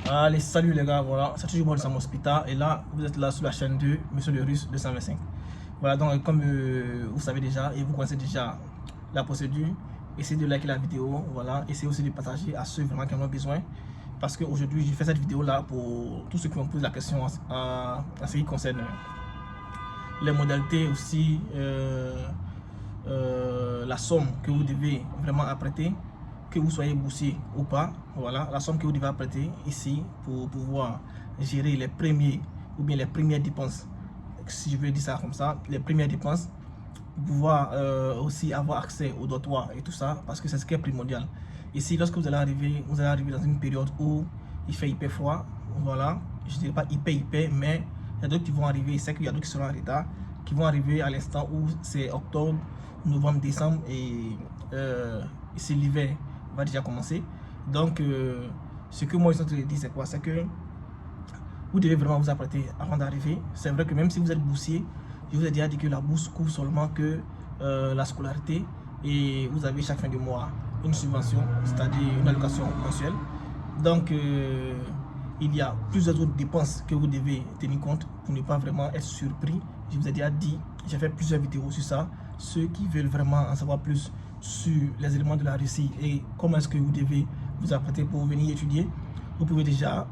Allez, salut les gars, voilà, c'est toujours moi de Sam Hospital et là, vous êtes là sur la chaîne de Monsieur le Russe 225. Voilà, donc comme vous savez déjà et vous connaissez déjà la procédure, essayez de liker la vidéo, voilà, essayez aussi de partager à ceux vraiment qui en ont besoin. Parce qu'aujourd'hui, je fais cette vidéo là pour tous ceux qui me posent la question en ce qui concerne les modalités aussi, la somme que vous devez vraiment apprêter, que vous soyez boursier ou pas, voilà, la somme que vous devez apprêter ici pour pouvoir gérer les premiers ou bien les premières dépenses, si je veux dire ça comme ça, les premières dépenses, pour pouvoir aussi avoir accès au dortoir et tout ça, parce que c'est ce qui est primordial. Ici, lorsque vous allez arriver dans une période où il fait hyper froid, voilà, je ne dirais pas hyper, mais il y a d'autres qui vont arriver, c'est qu'il y a d'autres qui seront en retard, qui vont arriver à l'instant où c'est octobre, novembre, décembre et ici l'hiver va déjà commencer. Donc ce que moi je suis en train de dire, c'est quoi? C'est que vous devez vraiment vous apprêter avant d'arriver. C'est vrai que même si vous êtes boursier, je vous ai déjà dit que la bourse couvre seulement que la scolarité et vous avez chaque fin de mois une subvention, c'est-à-dire une allocation mensuelle. Donc il y a plusieurs autres dépenses que vous devez tenir compte pour ne pas vraiment être surpris. Je vous ai déjà dit, j'ai fait plusieurs vidéos sur ça. Ceux qui veulent vraiment en savoir plus sur les éléments de la Russie et comment est-ce que vous devez vous apprêter pour venir étudier, vous pouvez déjà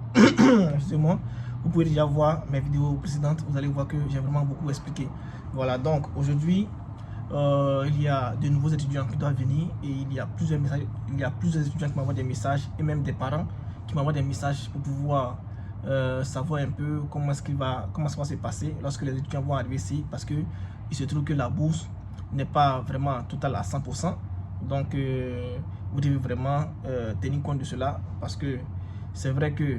justement, vous pouvez déjà voir mes vidéos précédentes. Vous allez voir que j'ai vraiment beaucoup expliqué. Voilà, donc aujourd'hui il y a de nouveaux étudiants qui doivent venir et il y a plusieurs messages, il y a plusieurs étudiants qui m'envoient des messages et même des parents qui m'envoient des messages pour pouvoir savoir un peu comment ça va se passer lorsque les étudiants vont arriver ici, parce que il se trouve que la bourse n'est pas vraiment totale à 100%. Donc vous devez vraiment tenir compte de cela, parce que c'est vrai que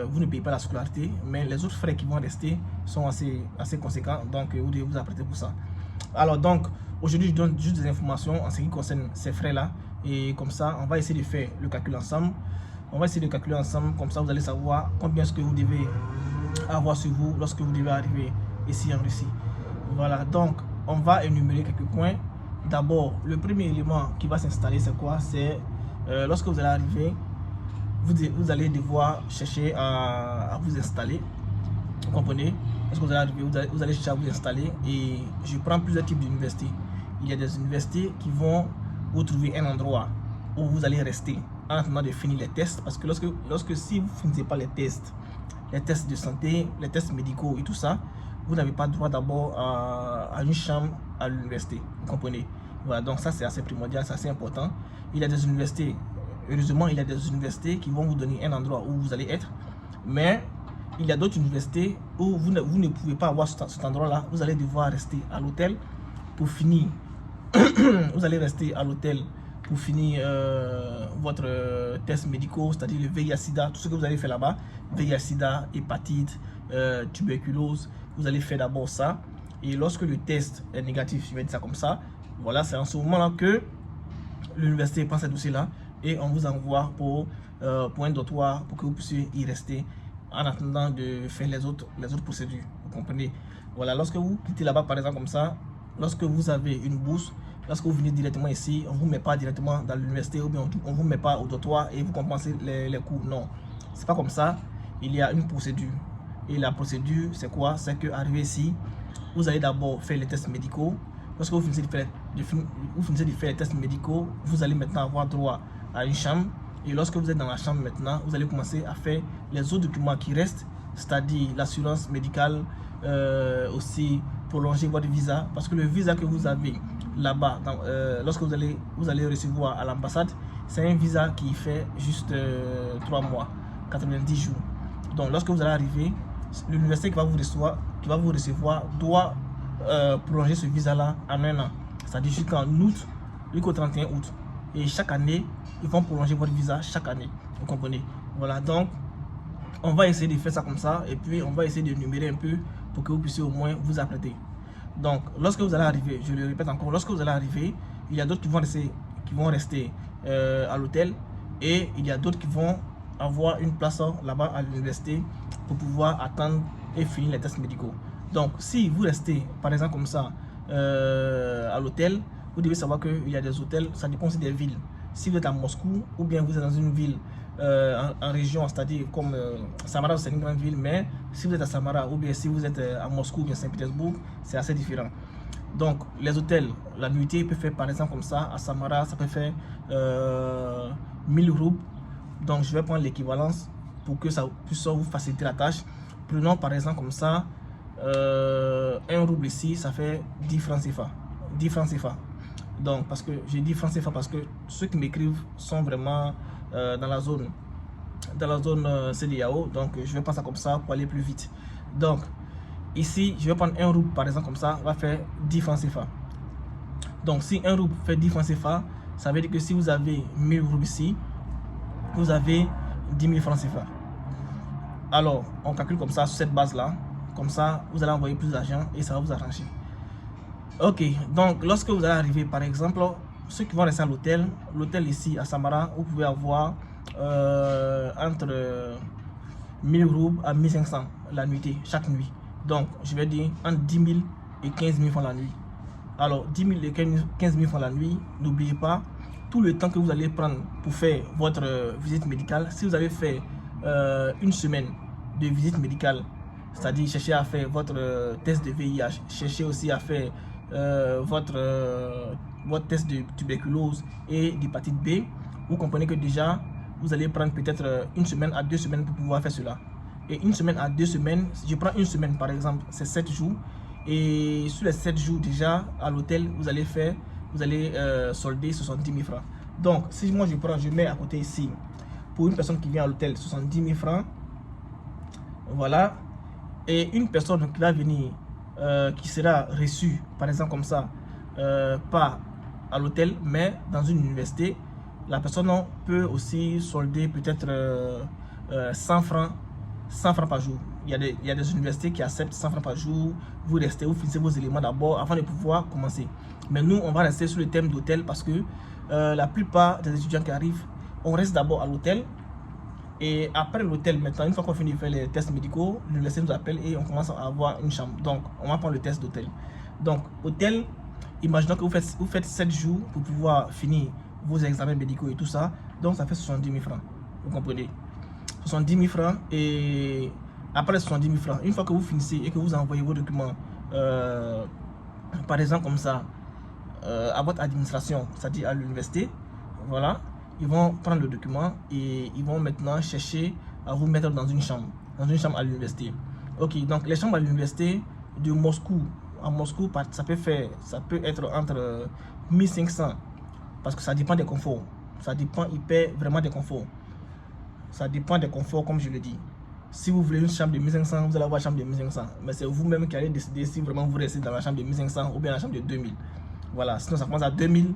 vous ne payez pas la scolarité, mais les autres frais qui vont rester sont assez conséquents. Donc vous devez vous apprêter pour ça. Alors donc aujourd'hui je donne juste des informations en ce qui concerne ces frais là, et comme ça on va essayer de faire le calcul ensemble. Comme ça vous allez savoir combien est-ce que vous devez avoir sur vous lorsque vous devez arriver ici en Russie. Voilà, donc on va énumérer quelques points. D'abord, le premier élément qui va s'installer, c'est quoi? C'est lorsque vous allez arriver, vous allez devoir chercher à vous installer. Vous comprenez? Lorsque vous allez arriver, vous allez chercher à vous installer. Et je prends plusieurs types d'universités. Il y a des universités qui vont vous trouver un endroit où vous allez rester en attendant de finir les tests. Parce que si vous ne finissez pas les tests de santé, les tests médicaux et tout ça, vous n'avez pas droit d'abord à une chambre à l'université. Vous comprenez? Voilà, donc ça c'est assez primordial, c'est assez important. Il y a des universités, heureusement, il y a des universités qui vont vous donner un endroit où vous allez être. Mais il y a d'autres universités où vous ne pouvez pas avoir cet endroit-là. Vous allez devoir rester à l'hôtel pour finir. Vous allez rester à l'hôtel pour finir votre test médicaux, c'est-à-dire le VIH-Sida, tout ce que vous allez faire là-bas, VIH-Sida, hépatite, tuberculose, vous allez faire d'abord ça. Et lorsque le test est négatif, je vais dire ça comme ça, voilà, c'est en ce moment-là que l'université prend ce dossier-là et on vous envoie pour un dortoir pour que vous puissiez y rester en attendant de faire les autres procédures. Vous comprenez? Voilà, lorsque vous quittez là-bas, par exemple, comme ça, lorsque vous avez une bourse, lorsque vous venez directement ici, on ne vous met pas directement dans l'université ou bien on ne vous met pas au dortoir et vous compensez les coûts. Non, c'est pas comme ça. Il y a une procédure. Et la procédure, c'est quoi? C'est qu'arrivé ici, vous allez d'abord faire les tests médicaux. Lorsque vous finissez de faire les tests médicaux, vous allez maintenant avoir droit à une chambre. Et lorsque vous êtes dans la chambre maintenant, vous allez commencer à faire les autres documents qui restent, c'est-à-dire l'assurance médicale, aussi prolonger votre visa, parce que le visa que vous avez là-bas, lorsque vous allez recevoir à l'ambassade, c'est un visa qui fait juste 3 mois, 90 jours. Donc lorsque vous allez arriver, l'université qui va vous recevoir doit prolonger ce visa-là en 1 an, c'est-à-dire jusqu'en août, jusqu'au 31 août. Et chaque année, ils vont prolonger votre visa chaque année. Vous comprenez? Voilà, donc on va essayer de faire ça comme ça. Et puis on va essayer de numérer un peu pour que vous puissiez au moins vous apprêter. Donc lorsque vous allez arriver, je le répète encore, lorsque vous allez arriver, il y a d'autres qui vont rester à l'hôtel. Et il y a d'autres qui vont avoir une place là-bas à l'université pour pouvoir attendre et finir les tests médicaux. Donc si vous restez par exemple comme ça à l'hôtel, vous devez savoir qu'il y a des hôtels, ça dépend aussi des villes. Si vous êtes à Moscou ou bien vous êtes dans une ville en région, c'est-à-dire comme Samara, c'est une grande ville, mais si vous êtes à Samara ou bien si vous êtes à Moscou ou bien Saint-Pétersbourg, c'est assez différent. Donc, les hôtels, la nuitée peut faire par exemple comme ça, à Samara, ça peut faire 1000 roubles. Donc, je vais prendre l'équivalence pour que ça puisse vous faciliter la tâche. Prenons par exemple comme ça, 1 rouble ici, ça fait 10 francs CFA. 10 francs CFA. Donc, parce que j'ai dit francs CFA parce que ceux qui m'écrivent sont vraiment dans la zone CEDEAO. Donc, je vais prendre ça comme ça pour aller plus vite. Donc, ici, je vais prendre 1 rouble par exemple comme ça, va faire 10 francs CFA. Donc, si 1 rouble fait 10 francs CFA, ça veut dire que si vous avez 1000 roubles ici, vous avez 10 000 francs CFA. Alors, on calcule comme ça sur cette base-là. Comme ça, vous allez envoyer plus d'argent et ça va vous arranger. Ok, donc lorsque vous allez arriver, par exemple, ceux qui vont rester à l'hôtel ici à Samara, vous pouvez avoir entre 1000 roubles à 1500 la nuitée, chaque nuit. Donc, je vais dire entre 10 000 et 15 000 francs la nuit. Alors, 10 000 et 15 000 francs la nuit, n'oubliez pas, tout le temps que vous allez prendre pour faire votre visite médicale, si vous avez fait une semaine de visite médicale, c'est-à-dire chercher à faire votre test de VIH, chercher aussi à faire votre test de tuberculose et d'hépatite B, vous comprenez que déjà, vous allez prendre peut-être 1 semaine à 2 semaines pour pouvoir faire cela. Et 1 semaine à 2 semaines, si je prends 1 semaine par exemple, c'est 7 jours. Et sur les 7 jours déjà, à l'hôtel, vous allez solder 70 000 francs. Donc, si moi je mets à côté ici, pour une personne qui vient à l'hôtel, 70 000 francs, voilà. Et une personne qui va venir, qui sera reçue, par exemple comme ça, pas à l'hôtel, mais dans une université, la personne peut aussi solder peut-être 100 francs par jour. Il y a des universités qui acceptent 100 francs par jour. Vous restez, vous finissez vos éléments d'abord avant de pouvoir commencer. Mais nous, on va rester sur le thème d'hôtel parce que la plupart des étudiants qui arrivent, on reste d'abord à l'hôtel. Et après l'hôtel, maintenant, une fois qu'on finit de faire les tests médicaux, l'université nous appelle et on commence à avoir une chambre. Donc, on va prendre le test d'hôtel. Donc, hôtel, imaginons que vous faites 7 jours pour pouvoir finir vos examens médicaux et tout ça. Donc, ça fait 70 000 francs. Vous comprenez? 70 000 francs. Et après 70 000 francs, une fois que vous finissez et que vous envoyez vos documents, par exemple comme ça, à votre administration, c'est-à-dire à l'université, voilà. Ils vont prendre le document et ils vont maintenant chercher à vous mettre dans une chambre à l'université. Ok, donc les chambres à l'université de Moscou, à Moscou, ça peut être entre 1500, parce que ça dépend des conforts. Ça dépend vraiment des conforts. Ça dépend des conforts, comme je le dis. Si vous voulez une chambre de 1500, vous allez avoir une chambre de 1500. Mais c'est vous-même qui allez décider si vraiment vous restez dans la chambre de 1500 ou bien la chambre de 2000. Voilà, sinon ça commence à 2000.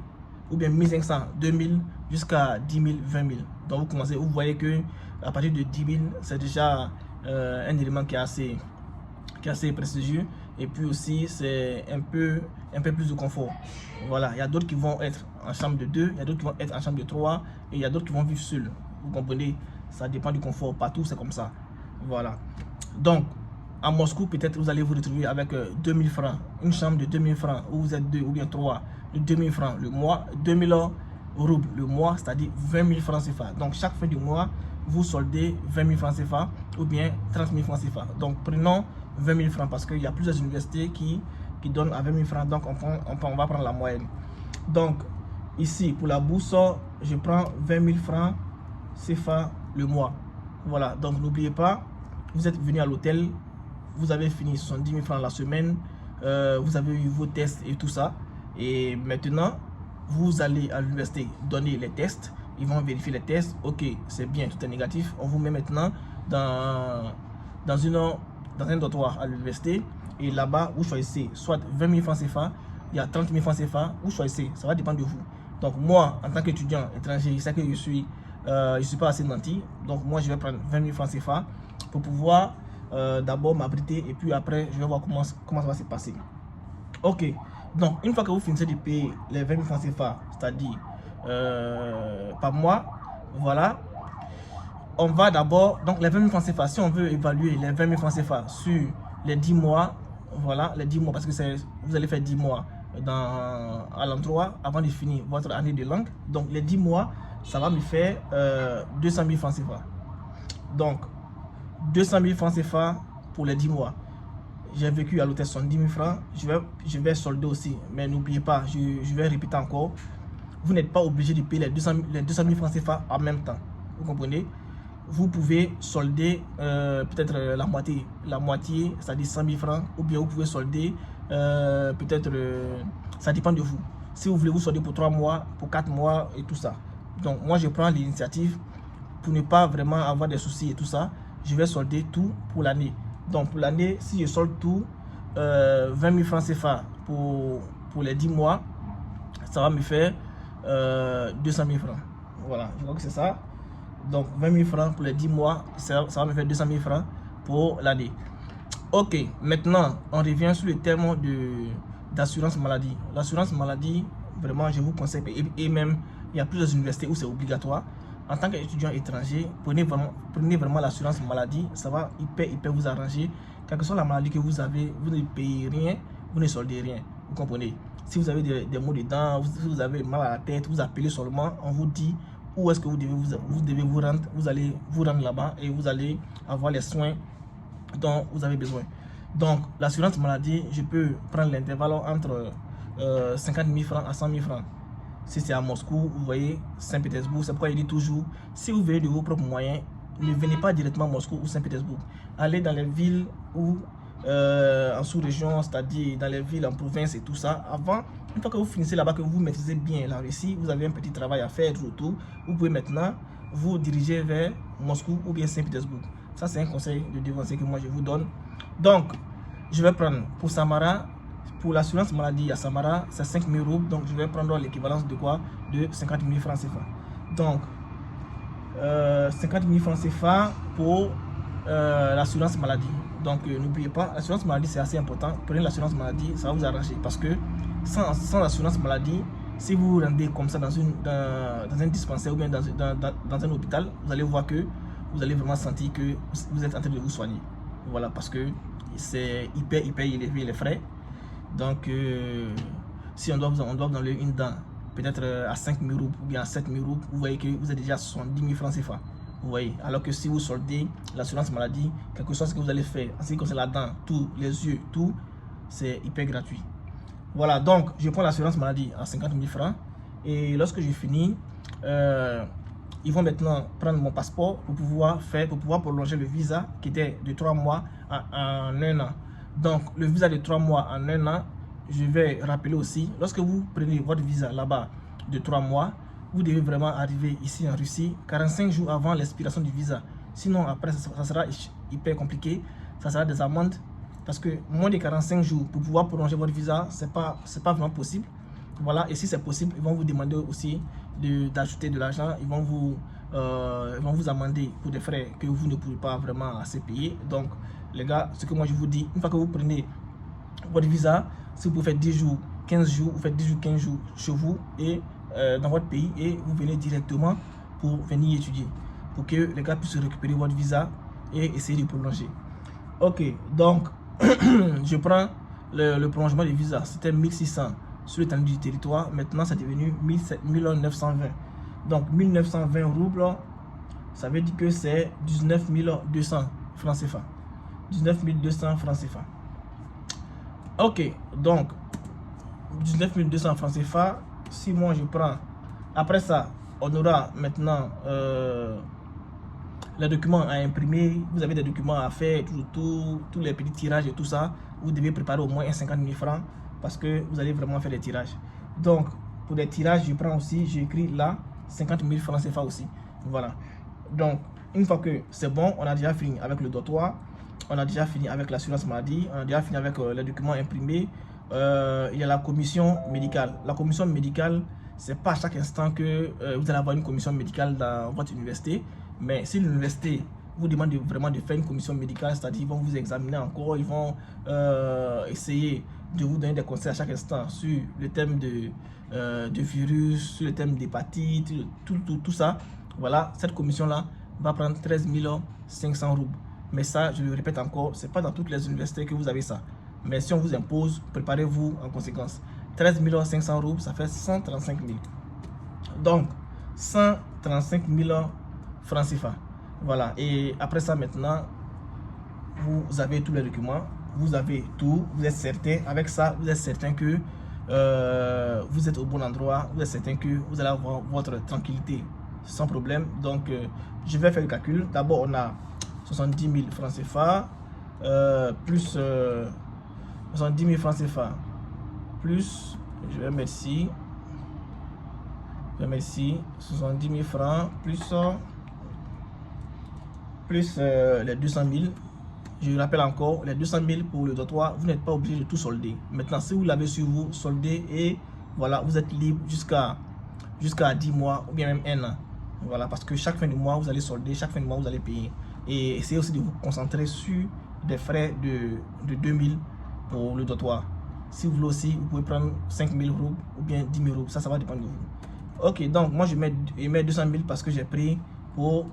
Ou bien 1500, 2000 jusqu'à 10 000, 20 000. Donc vous voyez que à partir de 10 000, c'est déjà un élément qui est assez prestigieux. Et puis aussi, c'est un peu plus de confort. Voilà, il y a d'autres qui vont être en chambre de 2, il y a d'autres qui vont être en chambre de 3, et il y a d'autres qui vont vivre seuls. Vous comprenez? Ça dépend du confort, partout c'est comme ça. Voilà. Donc, à Moscou, peut-être vous allez vous retrouver avec 2000 francs, une chambre de 2000 francs, où vous êtes 2 ou bien 3, de 2000 francs le mois, 2000 roubles le mois, c'est-à-dire 20 000 francs CFA. Donc chaque fin du mois, vous soldez 20 000 francs CFA ou bien 30 000 francs CFA. Donc prenons 20 000 francs parce qu'il y a plusieurs universités qui donnent à 20 000 francs, donc on va prendre la moyenne. Donc ici, pour la bourse, je prends 20 000 francs CFA le mois. Voilà, donc n'oubliez pas, vous êtes venu à l'hôtel, vous avez fini 70 000 francs la semaine, vous avez eu vos tests et tout ça. Et maintenant, vous allez à l'université donner les tests. Ils vont vérifier les tests. Ok, c'est bien, tout est négatif. On vous met maintenant dans un dortoir à l'université. Et là-bas, vous choisissez soit 20 000 francs CFA, il y a 30 000 francs CFA, vous choisissez. Ça va dépendre de vous. Donc moi, en tant qu'étudiant étranger, je sais que je suis pas assez nanti. Donc moi, je vais prendre 20 000 francs CFA pour pouvoir d'abord m'abriter. Et puis après, je vais voir comment ça va se passer. Ok. Donc, une fois que vous finissez de payer les 20 000 francs CFA, c'est-à-dire par mois, voilà, on va d'abord, donc les 20 000 francs CFA, si on veut évaluer les 20 000 francs CFA sur les 10 mois, voilà, les 10 mois, parce que vous allez faire 10 mois à l'endroit avant de finir votre année de langue. Donc, les 10 mois, ça va me faire 200 000 francs CFA. Donc, 200 000 francs CFA pour les 10 mois. J'ai vécu à l'hôtel 70 000 francs. Je vais solder aussi. Mais n'oubliez pas, je vais répéter encore. Vous n'êtes pas obligé de payer les 200 000 francs CFA en même temps. Vous comprenez? Vous pouvez solder peut-être la moitié, c'est-à-dire 100 000 francs. Ou bien vous pouvez solder peut-être, ça dépend de vous. Si vous voulez vous solder pour 3 mois, pour 4 mois et tout ça. Donc moi je prends l'initiative pour ne pas vraiment avoir des soucis et tout ça. Je vais solder tout pour l'année. Donc pour l'année, si je solde tout, 20 000 francs CFA pour les 10 mois, ça va me faire 200 000 francs. Voilà, je crois que c'est ça. Donc 20 000 francs pour les 10 mois, ça va me faire 200 000 francs pour l'année. Ok, maintenant on revient sur le terme d'assurance maladie. L'assurance maladie, vraiment je vous conseille, et même il y a plusieurs universités où c'est obligatoire. En tant qu'étudiant étranger, prenez vraiment l'assurance maladie, ça va hyper vous arranger. Quelle que soit la maladie que vous avez, vous ne payez rien, vous ne soldez rien. Vous comprenez? Si vous avez des maux de dents, si vous avez mal à la tête, vous appelez seulement, on vous dit où est-ce que vous devez vous rendre. Vous allez vous rendre là-bas et vous allez avoir les soins dont vous avez besoin. Donc, l'assurance maladie, je peux prendre l'intervalle entre 50 000 francs à 100 000 francs. Si c'est à Moscou, vous voyez, Saint-Pétersbourg, c'est pourquoi il dit toujours, si vous venez de vos propres moyens, ne venez pas directement à Moscou ou Saint-Pétersbourg. Allez dans les villes où, en sous-région, c'est-à-dire dans les villes en province et tout ça. Avant, une fois que vous finissez là-bas, que vous maîtrisez bien la Russie, vous avez un petit travail à faire tout, vous pouvez maintenant vous diriger vers Moscou ou bien Saint-Pétersbourg. Ça, c'est un conseil de devancier que moi je vous donne. Donc, je vais prendre pour Samara. Pour l'assurance maladie à Samara, c'est 5 000 roubles. Donc, je vais prendre l'équivalence de quoi? De 50 000 francs CFA. Donc, 50 000 francs CFA pour l'assurance maladie. Donc, n'oubliez pas, l'assurance maladie, c'est assez important. Prenez l'assurance maladie, ça va vous arranger. Parce que sans l'assurance maladie, si vous vous rendez comme ça dans un dispensaire ou bien dans un hôpital, vous allez voir que vous allez vraiment sentir que vous êtes en train de vous soigner. Voilà, parce que c'est hyper élevé les frais. Donc, si on doit vous enlever une dent, peut-être à 5 000 roubles ou bien à 7 000 roubles, vous voyez que vous êtes déjà à 70 000 francs CFA. Vous voyez, alors que si vous soldez l'assurance maladie, quelque chose que vous allez faire, en ce qui concerne la dent, tout, les yeux, tout, c'est hyper gratuit. Voilà, donc je prends l'assurance maladie à 50 000 francs. Et lorsque j'ai fini, ils vont maintenant prendre mon passeport pour pouvoir prolonger le visa qui était de 3 mois en 1 an. Donc, le visa de 3 mois en 1 an, je vais rappeler aussi, lorsque vous prenez votre visa là-bas de 3 mois, vous devez vraiment arriver ici en Russie 45 jours avant l'expiration du visa. Sinon, après, ça sera hyper compliqué. Ça sera des amendes. Parce que moins de 45 jours pour pouvoir prolonger votre visa, c'est pas vraiment possible. Voilà, et si c'est possible, ils vont vous demander aussi d'ajouter de l'argent. Ils vont vous amender pour des frais que vous ne pouvez pas vraiment assez payer. Donc, les gars, ce que moi je vous dis, une fois que vous prenez votre visa, si vous pouvez faire 10 jours, 15 jours, vous faites 10 jours, 15 jours chez vous et dans votre pays et vous venez directement pour venir étudier. Pour que les gars puissent récupérer votre visa et essayer de prolonger. Ok, donc, je prends le prolongement du visa. C'était 1600 sur l'étendue du territoire. Maintenant, c'est devenu 1920. Donc, 1920 roubles, ça veut dire que c'est 19 200 francs CFA. 19 200 francs CFA. Ok, donc 19 200 francs CFA. Si moi je prends, après ça, on aura maintenant les documents à imprimer. Vous avez des documents à faire, tous les petits tirages et tout ça. Vous devez préparer au moins 50 000 francs parce que vous allez vraiment faire des tirages. Donc, pour des tirages, je prends aussi, j'écris là 50 000 francs CFA aussi. Voilà. Donc, une fois que c'est bon, on a déjà fini avec le dortoir. On a déjà fini avec l'assurance maladie, on a déjà fini avec les documents imprimés. Il y a la commission médicale. La commission médicale, c'est pas à chaque instant que vous allez avoir une commission médicale dans votre université. Mais si l'université vous demande vraiment de faire une commission médicale, c'est-à-dire ils vont vous examiner encore, ils vont essayer de vous donner des conseils à chaque instant sur le thème de virus, sur le thème d'hépatite, tout ça. Voilà, cette commission-là va prendre 13 500 roubles. Mais ça, je le répète encore, ce n'est pas dans toutes les universités que vous avez ça. Mais si on vous impose, préparez-vous en conséquence. 13 500 roubles, ça fait 135 000. Donc, 135 35 000 francs CFA. Voilà, et après ça maintenant, vous avez tous les documents, vous avez tout, vous êtes certain, avec ça, vous êtes certain que vous êtes au bon endroit, vous êtes certain que vous allez avoir votre tranquillité sans problème. Donc, je vais faire le calcul. D'abord, on a 70 000 francs CFA, plus 70 000 francs CFA, plus, je vais mettre ici, 70 000 francs, plus les 200 000. Je rappelle encore, les 200 000 pour le dortoir, vous n'êtes pas obligé de tout solder. Maintenant, si vous l'avez sur vous, soldez et voilà, vous êtes libre jusqu'à 10 mois ou bien même 1 an. Voilà, parce que chaque fin de mois, vous allez solder, chaque fin de mois, vous allez payer. Et essayez aussi de vous concentrer sur des frais de 2 000 pour le dortoir. Si vous voulez aussi, vous pouvez prendre 5 000 roubles ou bien 10 000 roubles. Ça va dépendre de vous. Ok, donc moi, je mets 200 000 parce que j'ai pris pour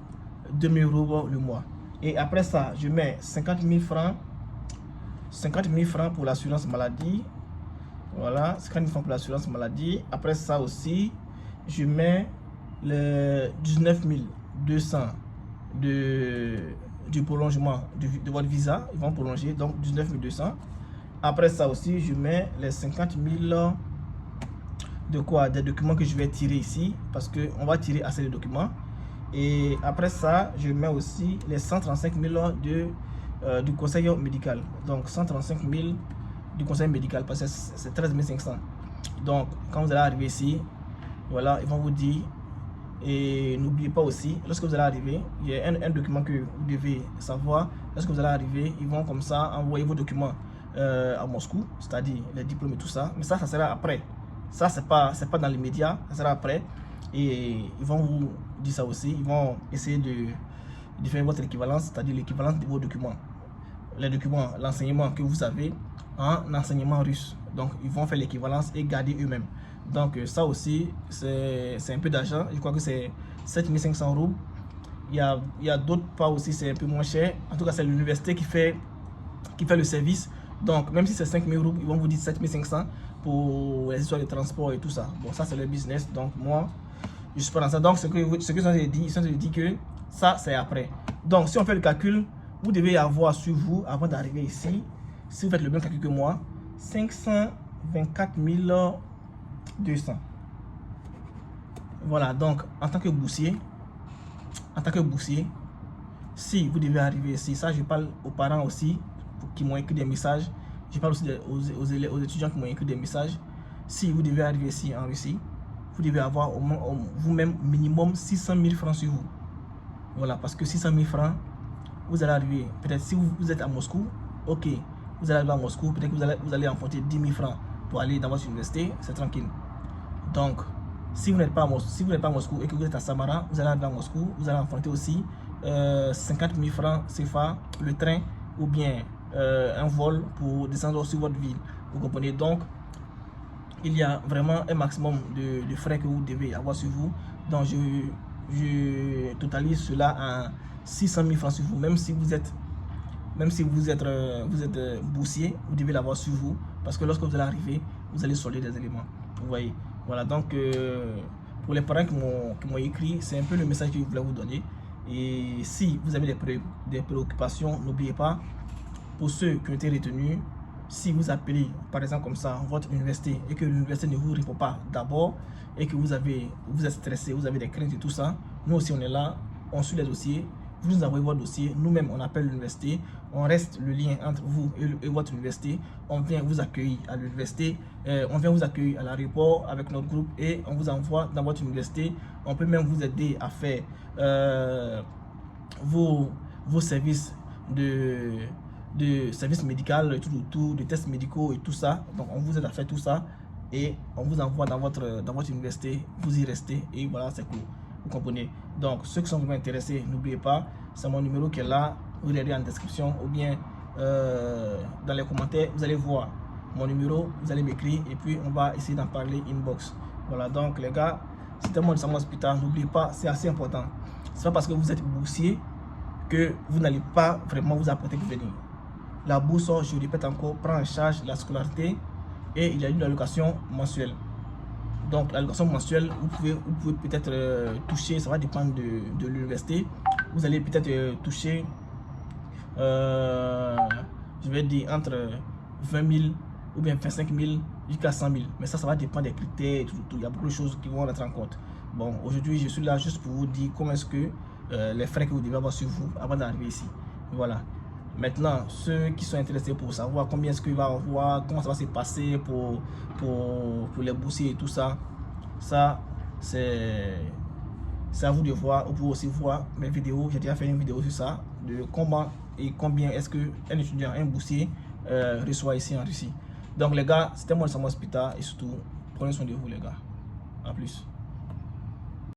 2 000 roubles le mois. Et après ça, je mets 50 000 francs. 50 000 francs pour l'assurance maladie. Voilà, 50 000 francs pour l'assurance maladie. Après ça aussi, je mets le 19 200 du prolongement de votre visa. Ils vont prolonger, donc 19 200. Après ça aussi, je mets les 50 000 de quoi? Des documents que je vais tirer ici. Parce qu'on va tirer assez de documents. Et après ça, je mets aussi les 135 000 du conseil médical. Donc 135 000 du conseil médical parce que c'est 13 500. Donc quand vous allez arriver ici, voilà, ils vont vous dire. Et n'oubliez pas aussi, lorsque vous allez arriver, il y a un document que vous devez savoir. Lorsque vous allez arriver, ils vont comme ça envoyer vos documents à Moscou, c'est-à-dire les diplômes et tout ça. Mais ça sera après. Ça, c'est pas dans les médias, ça sera après. Et ils vont vous dire ça aussi. Ils vont essayer de faire votre équivalence, c'est-à-dire l'équivalence de vos documents. Les documents, l'enseignement que vous avez en enseignement russe. Donc, ils vont faire l'équivalence et garder eux-mêmes. Donc, ça aussi, c'est un peu d'argent. Je crois que c'est 7 500 roubles. Il y a d'autres pas aussi, c'est un peu moins cher. En tout cas, c'est l'université qui fait le service. Donc, même si c'est 5 000 roubles, ils vont vous dire 7 500 pour les histoires de transport et tout ça. Bon, ça, c'est le business. Donc, moi, je suis pas dans ça. Donc, ce que ils ont dit, ils ont dit que ça, c'est après. Donc, si on fait le calcul, vous devez avoir sur vous, avant d'arriver ici, si vous faites le même calcul que moi, 524 200. Voilà, donc, en tant que boursier, si vous devez arriver ici, ça, je parle aux parents aussi, qui m'ont écrit des messages. Je parle aussi aux étudiants qui m'ont écrit des messages. Si vous devez arriver ici en Russie, vous devez avoir vous-même minimum 600 000 francs sur vous. Voilà, parce que 600 000 francs, vous allez arriver. Peut-être si vous êtes à Moscou, ok, vous allez arriver à Moscou, peut-être que vous allez emprunter 10 000 francs pour aller dans votre université, c'est tranquille. Donc, si vous n'êtes pas à Moscou et que vous êtes à Samara, vous allez arriver à Moscou, vous allez emprunter aussi 50 000 francs CFA, le train ou bien un vol pour descendre sur votre ville. Vous comprenez? Donc, il y a vraiment un maximum de frais que vous devez avoir sur vous. Donc, je totalise cela à 600 000 francs sur vous. Même si vous êtes boursier, vous devez l'avoir sur vous. Parce que lorsque vous allez arriver, vous allez solder des éléments. Vous voyez? Voilà, donc pour les parents qui m'ont écrit, c'est un peu le message que je voulais vous donner. Et si vous avez des préoccupations, n'oubliez pas, pour ceux qui ont été retenus, si vous appelez par exemple comme ça votre université et que l'université ne vous répond pas d'abord et que vous êtes stressé, vous avez des craintes et tout ça, nous aussi on est là, on suit les dossiers, vous nous envoyez votre dossier, nous-mêmes on appelle l'université, on reste le lien entre vous et votre université, on vient vous accueillir à l'université, on vient vous accueillir à l'aéroport avec notre groupe et on vous envoie dans votre université. On peut même vous aider à faire vos services de services médicaux, tout, de tests médicaux et tout ça. Donc on vous aide à faire tout ça et on vous envoie dans votre université, vous y restez et voilà, c'est cool. Vous comprenez? Donc ceux qui sont vraiment intéressés, n'oubliez pas, c'est mon numéro qui est là, vous regardez en description ou bien dans les commentaires, vous allez voir mon numéro, vous allez m'écrire et puis on va essayer d'en parler inbox. Voilà, donc les gars, c'était mon hospital, n'oubliez pas, c'est assez important. C'est pas parce que vous êtes boursier que vous n'allez pas vraiment vous apprêter pour venir. La bourse, je répète encore, prend en charge la scolarité et il y a une allocation mensuelle. Donc l'allocation mensuelle, vous pouvez peut-être toucher, ça va dépendre de l'université. Vous allez peut-être toucher, je vais dire entre 20 000 ou bien 25 000 jusqu'à 100 000. Mais ça va dépendre des critères et tout. Il y a beaucoup de choses qui vont rentrer en compte. Bon, aujourd'hui, je suis là juste pour vous dire comment est-ce que les frais que vous devez avoir sur vous avant d'arriver ici. Voilà. Maintenant, ceux qui sont intéressés pour savoir combien est-ce qu'il va avoir, comment ça va se passer pour les boursiers et tout ça, c'est à vous de voir. Vous pouvez aussi voir mes vidéos. J'ai déjà fait une vidéo sur ça, de comment et combien est-ce qu'un étudiant, un boursier reçoit ici en Russie. Donc les gars, c'était moi, Samuel Spita, et surtout, prenez soin de vous les gars. A plus.